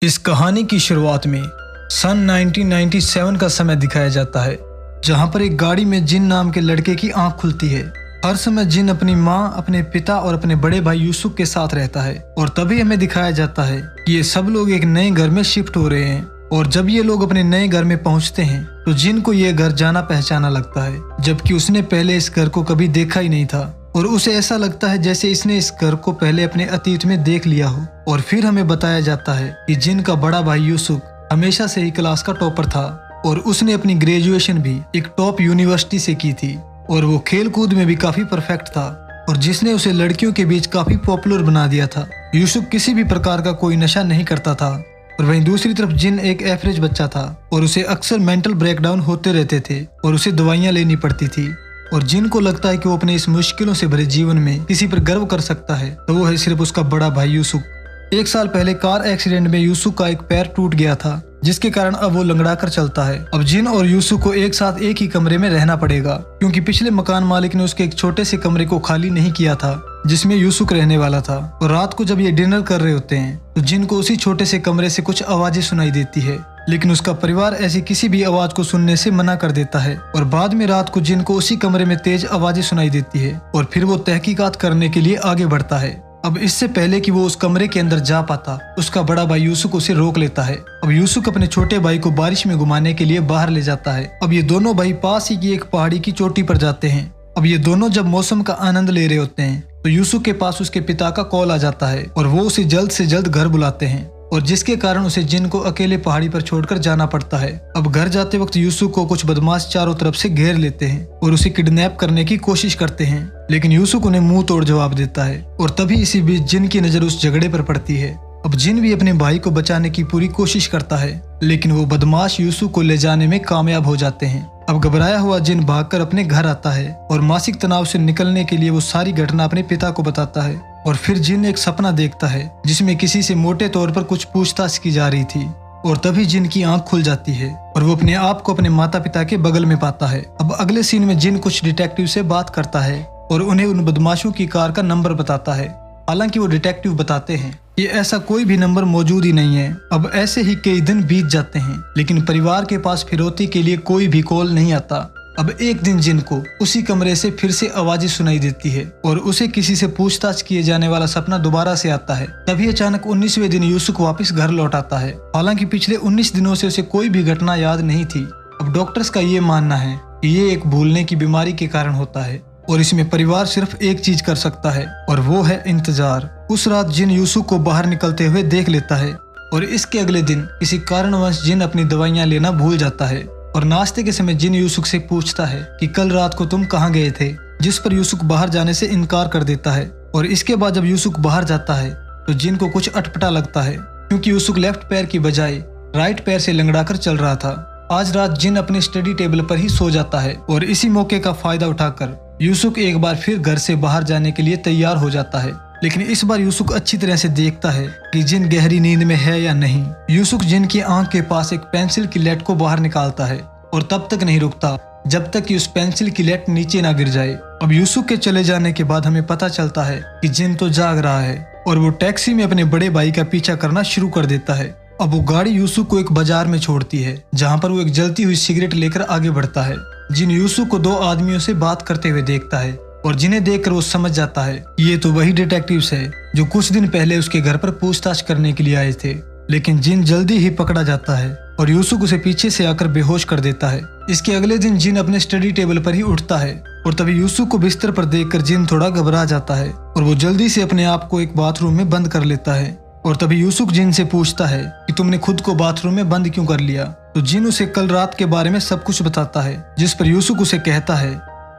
इस कहानी की शुरुआत में सन 1997 का समय दिखाया जाता है, जहां पर एक गाड़ी में जिन नाम के लड़के की आंख खुलती है। हर समय जिन अपनी माँ, अपने पिता और अपने बड़े भाई यूसुफ के साथ रहता है और तभी हमें दिखाया जाता है कि ये सब लोग एक नए घर में शिफ्ट हो रहे हैं। और जब ये लोग अपने नए घर में पहुंचते हैं तो जिन को ये घर जाना पहचाना लगता है, जबकि उसने पहले इस घर को कभी देखा ही नहीं था और उसे ऐसा लगता है जैसे इसने इस घर को पहले अपने अतीत में देख लिया हो। और फिर हमें बताया जाता है कि जिन का बड़ा भाई यूसुफ हमेशा से ही क्लास का टॉपर था और उसने अपनी ग्रेजुएशन भी एक टॉप यूनिवर्सिटी से की थी और वो खेल कूद में भी काफी परफेक्ट था और जिसने उसे लड़कियों के बीच काफी पॉपुलर बना दिया था। यूसुफ किसी भी प्रकार का कोई नशा नहीं करता था और वहीं दूसरी तरफ जिन एक एवरेज बच्चा था और उसे अक्सर मेंटल ब्रेकडाउन होते रहते थे और उसे दवाइयां लेनी पड़ती थी। और जिन को लगता है कि वो अपने इस मुश्किलों से भरे जीवन में किसी पर गर्व कर सकता है तो वो है सिर्फ उसका बड़ा भाई यूसुफ। 1 साल पहले कार एक्सीडेंट में यूसुफ का एक पैर टूट गया था, जिसके कारण अब वो लंगड़ा कर चलता है। अब जिन और यूसुफ को एक साथ एक ही कमरे में रहना पड़ेगा, क्योंकि पिछले मकान मालिक ने उसके एक छोटे से कमरे को खाली नहीं किया था जिसमें यूसुफ रहने वाला था। और रात को जब ये डिनर कर रहे होते हैं तो जिन को उसी छोटे से कमरे से कुछ आवाजें सुनाई देती है, लेकिन उसका परिवार ऐसी किसी भी आवाज को सुनने से मना कर देता है। और बाद में रात को जिन को उसी कमरे में तेज आवाजें सुनाई देती है और फिर वो तहकीकात करने के लिए आगे बढ़ता है। अब इससे पहले कि वो उस कमरे के अंदर जा पाता, उसका बड़ा भाई यूसुफ उसे रोक लेता है। अब यूसुफ अपने छोटे भाई को बारिश में घुमाने के लिए बाहर ले जाता है। अब ये दोनों भाई पास ही की एक पहाड़ी की चोटी पर जाते हैं। अब ये दोनों जब मौसम का आनंद ले रहे होते हैं तो यूसुफ के पास उसके पिता का कॉल आ जाता है और वो उसे जल्द से जल्द घर बुलाते हैं, और जिसके कारण उसे जिन को अकेले पहाड़ी पर छोड़कर जाना पड़ता है। अब घर जाते वक्त यूसुफ को कुछ बदमाश चारों तरफ से घेर लेते हैं और उसे किडनैप करने की कोशिश करते हैं, लेकिन यूसुफ उन्हें मुंह तोड़ जवाब देता है। और तभी इसी बीच जिन की नजर उस झगड़े पर पड़ती है। अब जिन भी अपने भाई को बचाने की पूरी कोशिश करता है, लेकिन वो बदमाश यूसुफ को ले जाने में कामयाब हो जाते हैं। अब घबराया हुआ जिन भागकर अपने घर आता है और मानसिक तनाव से निकलने के लिए वो सारी घटना अपने पिता को बताता है। और फिर जिन एक सपना देखता है जिसमें किसी से मोटे तौर पर कुछ पूछताछ की जा रही थी, और तभी जिन की आंख खुल जाती है और वो अपने आप को अपने माता पिता के बगल में पाता है। अब अगले सीन में जिन कुछ डिटेक्टिव से बात करता है और उन्हें उन बदमाशों की कार का नंबर बताता है। हालांकि वो डिटेक्टिव बताते हैं कि ऐसा कोई भी नंबर मौजूद ही नहीं है। अब ऐसे ही कई दिन बीत जाते हैं, लेकिन परिवार के पास फिरौती के लिए कोई भी कॉल नहीं आता। अब एक दिन जिन को उसी कमरे से फिर से आवाजें सुनाई देती है और उसे किसी से पूछताछ किए जाने वाला सपना दोबारा से आता है। तभी अचानक 19वें दिन यूसुफ वापस घर लौट आता है। हालांकि पिछले 19 दिनों से उसे कोई भी घटना याद नहीं थी। अब डॉक्टर्स का ये मानना है कि ये एक भूलने की बीमारी के कारण होता है और इसमें परिवार सिर्फ एक चीज कर सकता है और वो है इंतजार। उस रात जिन यूसुफ को बाहर निकलते हुए देख लेता है और इसके अगले दिन किसी कारणवश जिन अपनी दवाइयां लेना भूल जाता है। और नाश्ते के समय जिन यूसुफ से पूछता है कि कल रात को तुम कहाँ गए थे, जिस पर यूसुफ बाहर जाने से इनकार कर देता है। और इसके बाद जब यूसुफ बाहर जाता है तो जिन को कुछ अटपटा लगता है, क्योंकि यूसुफ लेफ्ट पैर की बजाय राइट पैर से लंगड़ा कर चल रहा था। आज रात जिन अपने स्टडी टेबल पर ही सो जाता है और इसी मौके का फायदा उठाकर यूसुफ एक बार फिर घर से बाहर जाने के लिए तैयार हो जाता है। लेकिन इस बार यूसुफ अच्छी तरह से देखता है कि जिन गहरी नींद में है या नहीं। यूसुफ जिन की आंख के पास एक पेंसिल की लेट को बाहर निकालता है और तब तक नहीं रुकता जब तक कि उस पेंसिल की लेट नीचे ना गिर जाए। अब यूसुफ के चले जाने के बाद हमें पता चलता है कि जिन तो जाग रहा है और वो टैक्सी में अपने बड़े भाई का पीछा करना शुरू कर देता है। अब वो गाड़ी यूसुफ को एक बाजार में छोड़ती है, जहाँ पर वो एक जलती हुई सिगरेट लेकर आगे बढ़ता है। जिन यूसुफ को 2 आदमियों से बात करते हुए देखता है और जिन्हें देखकर वो समझ जाता है ये तो वही डिटेक्टिव्स है जो कुछ दिन पहले उसके घर पर पूछताछ करने के लिए आए थे। लेकिन जिन जल्दी ही पकड़ा जाता है और यूसुफ उसे पीछे से आकर बेहोश कर देता है। इसके अगले दिन जिन अपने स्टडी टेबल पर ही उठता है और तभी यूसुफ को बिस्तर पर देखकर जिन थोड़ा घबरा जाता है और वो जल्दी से अपने आप को एक बाथरूम में बंद कर लेता है। और तभी यूसुफ जिन से पूछता है कि तुमने खुद को बाथरूम में बंद क्यों कर लिया। तो जिन उसे कल रात के बारे में सब कुछ बताता है, जिस पर यूसुफ उसे कहता है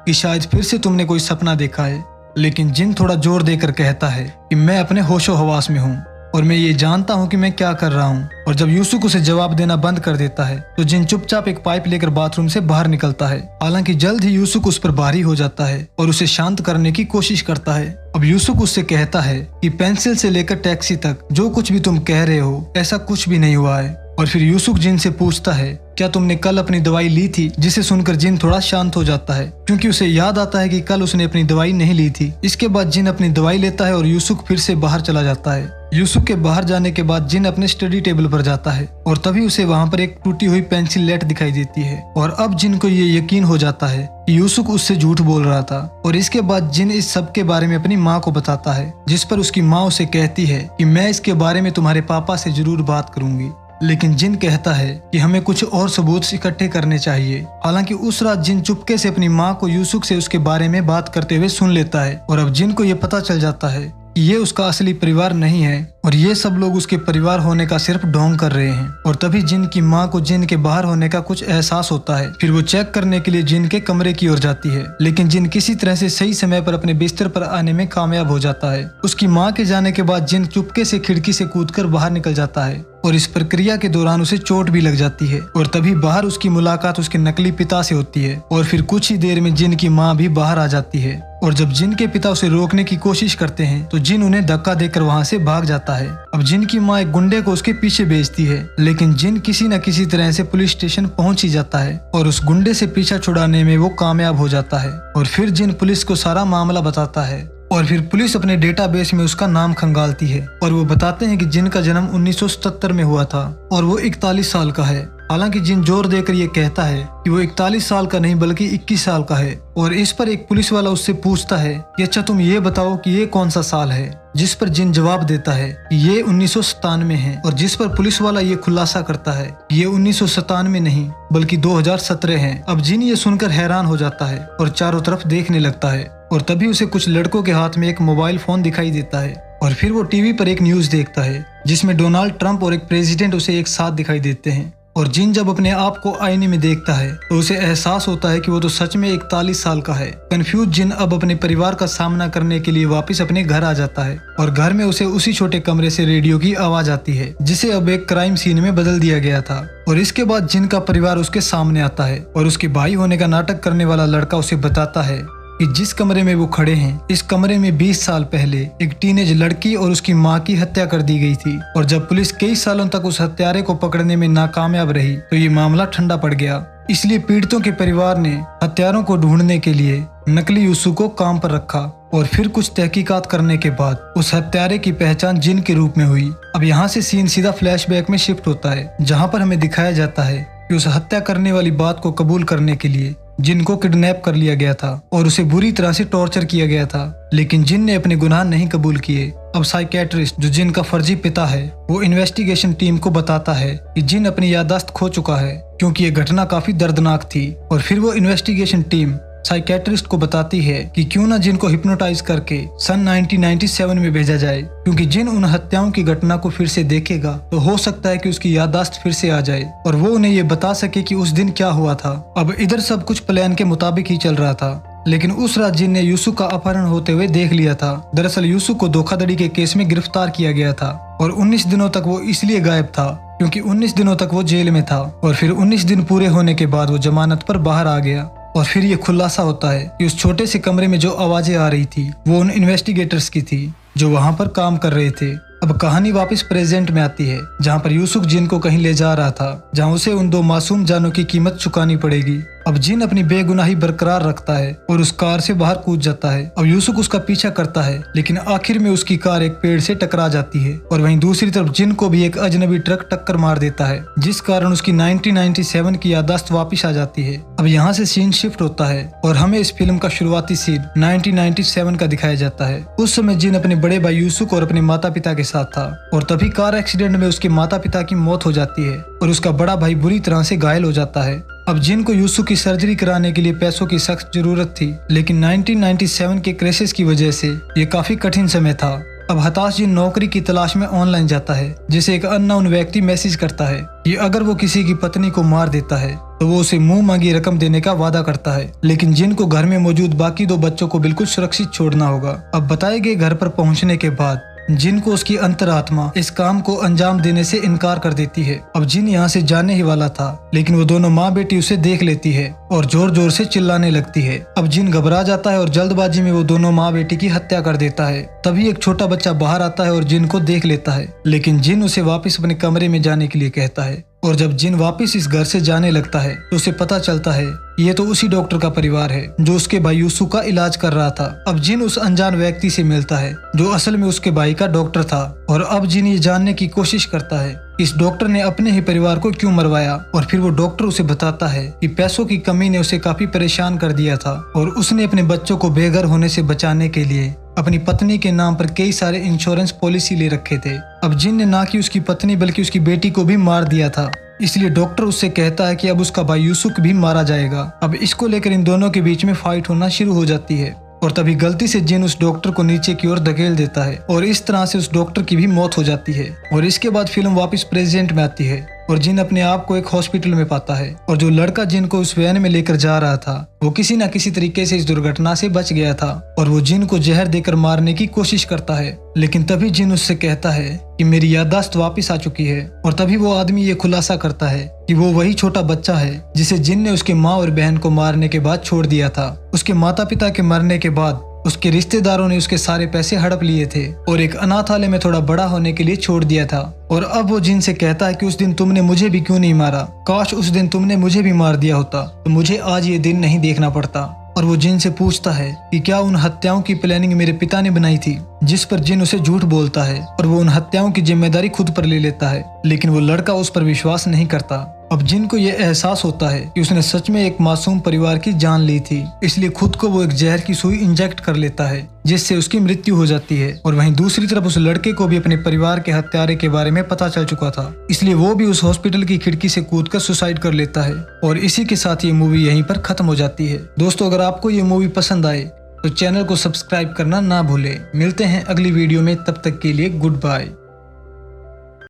कि शायद फिर से तुमने कोई सपना देखा है। लेकिन जिन थोड़ा जोर देकर कहता है कि मैं अपने होशो हवास में हूँ और मैं ये जानता हूँ कि मैं क्या कर रहा हूँ। और जब यूसुफ उसे जवाब देना बंद कर देता है तो जिन चुपचाप एक पाइप लेकर बाथरूम से बाहर निकलता है। हालांकि जल्द ही यूसुफ उस पर भारी हो जाता है और उसे शांत करने की कोशिश करता है। अब यूसुफ उससे कहता है कि पेंसिल से लेकर टैक्सी तक जो कुछ भी तुम कह रहे हो ऐसा कुछ भी नहीं हुआ है। और फिर यूसुफ जिन से पूछता है, क्या तुमने कल अपनी दवाई ली थी? जिसे सुनकर जिन थोड़ा शांत हो जाता है क्योंकि उसे याद आता है कि कल उसने अपनी दवाई नहीं ली थी। इसके बाद जिन अपनी दवाई लेता है और यूसुफ फिर से बाहर चला जाता है। यूसुफ के बाहर जाने के बाद जिन अपने स्टडी टेबल पर जाता है और तभी उसे वहाँ पर एक टूटी हुई पेंसिल लेट दिखाई देती है और अब जिन को ये यकीन हो जाता है कि यूसुफ उससे झूठ बोल रहा था। और इसके बाद जिन इस सब के बारे में अपनी माँ को बताता है, जिस पर उसकी माँ उसे कहती है कि मैं इसके बारे में तुम्हारे पापा से जरूर बात करूंगी। लेकिन जिन कहता है कि हमें कुछ और सबूत इकट्ठे करने चाहिए। हालांकि उस रात जिन चुपके से अपनी माँ को यूसुफ से उसके बारे में बात करते हुए सुन लेता है और अब जिन को ये पता चल जाता है कि ये उसका असली परिवार नहीं है और ये सब लोग उसके परिवार होने का सिर्फ ढोंग कर रहे हैं। और तभी जिन की माँ को जिन के बाहर होने का कुछ एहसास होता है। फिर वो चेक करने के लिए जिन के कमरे की ओर जाती है, लेकिन जिन किसी तरह से सही समय पर अपने बिस्तर पर आने में कामयाब हो जाता है। उसकी माँ के जाने के बाद जिन चुपके से खिड़की से कूदकर बाहर निकल जाता है और इस प्रक्रिया के दौरान उसे चोट भी लग जाती है। और तभी बाहर उसकी मुलाकात उसके नकली पिता से होती है और फिर कुछ ही देर में जिन की माँ भी बाहर आ जाती है। और जब जिन के पिता उसे रोकने की कोशिश करते हैं तो जिन उन्हें धक्का देकर वहाँ से भाग जाता है। अब जिन की माँ एक गुंडे को उसके पीछे भेजती है, लेकिन जिन किसी न किसी तरह से पुलिस स्टेशन पहुँच ही जाता है और उस गुंडे से पीछा छुड़ाने में वो कामयाब हो जाता है। और फिर जिन पुलिस को सारा मामला बताता है और फिर पुलिस अपने डेटाबेस में उसका नाम खंगालती है और वो बताते हैं कि जिन का जन्म 1977 में हुआ था और वो 41 साल का है। हालांकि जिन जोर देकर ये कहता है कि वो 41 साल का नहीं बल्कि 21 साल का है। और इस पर एक पुलिस वाला उससे पूछता है कि अच्छा तुम ये बताओ कि ये कौन सा साल है, जिस पर जिन जवाब देता है कि ये 1997 है। और जिस पर पुलिस वाला ये खुलासा करता है कि ये 1997 नहीं बल्कि 2017 है। अब जिन ये सुनकर हैरान हो जाता है और चारों तरफ देखने लगता है और तभी उसे कुछ लड़कों के हाथ में एक मोबाइल फोन दिखाई देता है और फिर वो टीवी पर एक न्यूज देखता है जिसमें डोनाल्ड ट्रंप और एक प्रेसिडेंट उसे एक साथ दिखाई देते हैं। और जिन जब अपने आप को आईने में देखता है तो उसे एहसास होता है कि वो तो सच में 41 साल का है। कंफ्यूज जिन अब अपने परिवार का सामना करने के लिए वापस अपने घर आ जाता है और घर में उसे उसी छोटे कमरे से रेडियो की आवाज आती है जिसे अब एक क्राइम सीन में बदल दिया गया था। और इसके बाद जिन का परिवार उसके सामने आता है और उसके भाई होने का नाटक करने वाला लड़का उसे बताता है कि जिस कमरे में वो खड़े हैं इस कमरे में 20 साल पहले एक टीनेज लड़की और उसकी माँ की हत्या कर दी गई थी। और जब पुलिस कई सालों तक उस हत्यारे को पकड़ने में नाकामयाब रही तो ये मामला ठंडा पड़ गया। इसलिए पीड़ितों के परिवार ने हत्यारों को ढूंढने के लिए नकली यूसुफ को काम पर रखा और फिर कुछ तहकीकात करने के बाद उस हत्यारे की पहचान जिन के रूप में हुई। अब यहाँ से सीन सीधा फ्लैशबैक में शिफ्ट होता है जहाँ पर हमें दिखाया जाता है कि उस हत्या करने वाली बात को कबूल करने के लिए जिन को किडनैप कर लिया गया था और उसे बुरी तरह से टॉर्चर किया गया था, लेकिन जिन ने अपने गुनाह नहीं कबूल किए। अब साइकेट्रिस्ट जो जिन का फर्जी पिता है वो इन्वेस्टिगेशन टीम को बताता है कि जिन अपनी याददाश्त खो चुका है क्योंकि ये घटना काफी दर्दनाक थी। और फिर वो इन्वेस्टिगेशन टीम साइकेट्रिस्ट को बताती है कि क्यों ना जिन को हिप्नोटाइज करके सन 1997 में भेजा जाए, क्योंकि जिन उन हत्याओं की घटना को फिर से देखेगा तो हो सकता है कि उसकी याददाश्त फिर से आ जाए और वो उन्हें ये बता सके कि उस दिन क्या हुआ था। अब इधर सब कुछ प्लान के मुताबिक ही चल रहा था, लेकिन उस रात जिन ने यूसुफ का अपहरण होते हुए देख लिया था। दरअसल यूसुफ को धोखाधड़ी के केस में गिरफ्तार किया गया था और 19 दिनों तक वो इसलिए गायब था क्योंकि 19 दिनों तक वो जेल में था और फिर 19 दिन पूरे होने के बाद वो जमानत पर बाहर आ गया। और फिर ये खुलासा होता है कि उस छोटे से कमरे में जो आवाजें आ रही थी वो उन इन्वेस्टिगेटर्स की थी जो वहां पर काम कर रहे थे। अब कहानी वापस प्रेजेंट में आती है जहां पर यूसुफ जिन को कहीं ले जा रहा था जहां उसे उन 2 मासूम जानों की कीमत चुकानी पड़ेगी। अब जिन अपनी बेगुनाही बरकरार रखता है और उस कार से बाहर कूद जाता है। अब यूसुफ उसका पीछा करता है लेकिन आखिर में उसकी कार एक पेड़ से टकरा जाती है और वहीं दूसरी तरफ जिन को भी एक अजनबी ट्रक टक्कर मार देता है जिस कारण उसकी 1997 की याददाश्त वापिस आ जाती है। अब यहाँ से सीन शिफ्ट होता है और हमें इस फिल्म का शुरुआती सीन 1997 का दिखाया जाता है। उस समय जिन अपने बड़े भाई यूसुफ और अपने माता पिता के साथ था और तभी कार एक्सीडेंट में उसके माता पिता की मौत हो जाती है और उसका बड़ा भाई बुरी तरह से घायल हो जाता है। अब जिन को यूसुफ की सर्जरी कराने के लिए पैसों की सख्त जरूरत थी, लेकिन 1997 के क्राइसिस की वजह से ये काफी कठिन समय था। अब हताश जिन नौकरी की तलाश में ऑनलाइन जाता है जिसे एक अननोन व्यक्ति मैसेज करता है कि अगर वो किसी की पत्नी को मार देता है तो वो उसे मुंह मांगी रकम देने का वादा करता है, लेकिन जिन को घर में मौजूद बाकी 2 बच्चों को बिल्कुल सुरक्षित छोड़ना होगा। अब बताए गए घर पर पहुंचने के बाद जिन को उसकी अंतरात्मा इस काम को अंजाम देने से इनकार कर देती है। अब जिन यहाँ से जाने ही वाला था, लेकिन वो दोनों माँ बेटी उसे देख लेती है और जोर जोर से चिल्लाने लगती है। अब जिन घबरा जाता है और जल्दबाजी में वो दोनों माँ बेटी की हत्या कर देता है। तभी एक छोटा बच्चा बाहर आता है और जिन को देख लेता है, लेकिन जिन उसे वापस अपने कमरे में जाने के लिए कहता है और जब जिन वापस इस घर से जाने लगता है तो उसे पता चलता है ये तो उसी डॉक्टर का परिवार है जो उसके भाई यूसुफ का इलाज कर रहा था। अब जिन उस अनजान व्यक्ति से मिलता है जो असल में उसके भाई का डॉक्टर था और अब जिन ये जानने की कोशिश करता है इस डॉक्टर ने अपने ही परिवार को क्यों मरवाया। और फिर वो डॉक्टर उसे बताता है कि पैसों की कमी ने उसे काफी परेशान कर दिया था और उसने अपने बच्चों को बेघर होने से बचाने के लिए अपनी पत्नी के नाम पर कई सारे इंश्योरेंस पॉलिसी ले रखे थे। अब जिन ने ना कि उसकी पत्नी बल्कि उसकी बेटी को भी मार दिया था, इसलिए डॉक्टर उससे कहता है कि अब उसका भाई यूसुफ भी मारा जाएगा। अब इसको लेकर इन दोनों के बीच में फाइट होना शुरू हो जाती है और तभी गलती से जिन उस डॉक्टर को नीचे की ओर धकेल देता है और इस तरह से उस डॉक्टर की भी मौत हो जाती है। और इसके बाद फिल्म वापस प्रेजेंट में आती है और जिन अपने आप को एक हॉस्पिटल में पाता है और जो लड़का जिन को उस वैन में लेकर जा रहा था वो किसी न किसी तरीके से इस दुर्घटना से बच गया था और वो जिन को जहर देकर मारने की कोशिश करता है। लेकिन तभी जिन उससे कहता है कि मेरी याददाश्त वापस आ चुकी है और तभी वो आदमी ये खुलासा करता है कि वो वही छोटा बच्चा है जिसे जिन ने उसके माँ और बहन को मारने के बाद छोड़ दिया था। उसके माता पिता के मरने के बाद उसके रिश्तेदारों ने उसके सारे पैसे हड़प लिए थे और एक अनाथालय में थोड़ा बड़ा होने के लिए छोड़ दिया था। और अब वो जिन से कहता है कि उस दिन तुमने मुझे भी क्यों नहीं मारा, काश उस दिन तुमने मुझे भी मार दिया होता तो मुझे आज ये दिन नहीं देखना पड़ता। और वो जिन से पूछता है कि क्या उन हत्याओं की प्लानिंग मेरे पिता ने बनाई थी, जिस पर जिन उसे झूठ बोलता है और वो उन हत्याओं की जिम्मेदारी खुद पर ले लेता है। लेकिन वो लड़का उस पर विश्वास नहीं करता। अब जिन को यह एहसास होता है कि उसने सच में एक मासूम परिवार की जान ली थी, इसलिए खुद को वो एक जहर की सुई इंजेक्ट कर लेता है जिससे उसकी मृत्यु हो जाती है। और वहीं दूसरी तरफ उस लड़के को भी अपने परिवार के हत्यारे के बारे में पता चल चुका था, इसलिए वो भी उस हॉस्पिटल की खिड़की से कूदकर सुसाइड कर लेता है। और इसी के साथ ये मूवी यहीं पर खत्म हो जाती है। दोस्तों, अगर आपको ये मूवी पसंद आए तो चैनल को सब्सक्राइब करना ना भूलें। मिलते हैं अगली वीडियो में, तब तक के लिए गुड बाय।